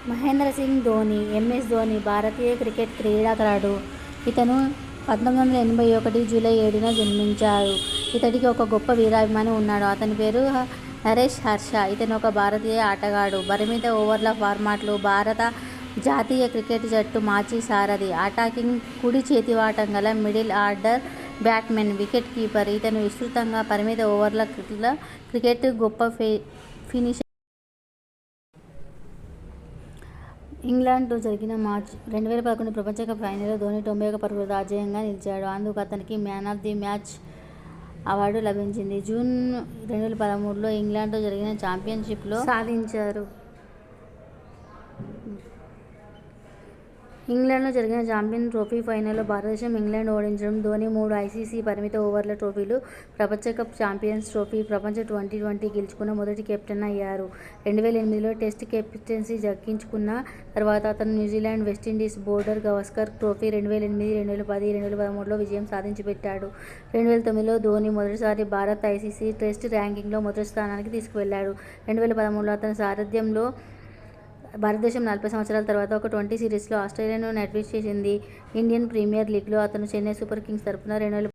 Mahindra Singh Dhoni, MS Dhoni భారతీయ cricket క్రీడాకారుడు. ఇతను 1981 July 7న జన్మించారు. ఇతడికి ఒక గొప్ప వీరాభిమాని ఉన్నాడు. అతని పేరు నరేష్ హర్ష. ఇతను ఒక భారతీయ ఆటగాడు. పరిమిత ఓవర్ల ఫార్మాట్లో భారత జాతీయ క్రికెట్ జట్టు మాజీ సారథి. అటాకింగ్ కుడి చేతివాటం గల middle order batsman, wicket keeper. ఇతను విస్తృతంగా పరిమిత ఓవర్ల క్రికెట్ గొప్ప ఫినిషర్. ఇంగ్లండ్తో జరిగిన మార్చి 2011 ప్రపంచ కప్ ఫైనల్లో ధోని 91 పరుగులతో అజేయంగా నిలిచాడు. అందుకు అతనికి man of the match award లభించింది. జూన్ 2013లో ఇంగ్లండ్తో జరిగిన ఛాంపియన్షిప్లో సాధించారు. ఇంగ్లండ్లో జరిగిన ఛాంపియన్స్ ట్రోఫీ ఫైనల్లో భారతదేశం ఇంగ్లండ్ ఓడించడం. ధోని 3 ఐసీసీ పరిమిత ఓవర్ల ట్రోఫీలు, ప్రపంచ కప్, ఛాంపియన్స్ ట్రోఫీ, ప్రపంచ టీ20 గెలుచుకున్న మొదటి కెప్టెన్ అయ్యారు. 2008లో టెస్ట్ కెప్టెన్సీ దక్కించుకున్న తర్వాత అతను New Zealand, West Indies border Gavaskar trophy 2008, 2010, 2013లో విజయం సాధించిపెట్టాడు. 2009లో ధోని మొదటిసారి భారత్ ఐసీసీ టెస్ట్ ర్యాంకింగ్లో మొదటి స్థానానికి తీసుకువెళ్లాడు. 2013లో అతని సారథ్యంలో భారతదేశం 40 సంవత్సరాల తర్వాత ఒక టీ20 సిరీస్లో ఆస్ట్రేలియాను నట్టించేసింది. ఇండియన్ ప్రీమియర్ లీగ్లో అతను చెన్నై సూపర్ కింగ్స్ తరఫున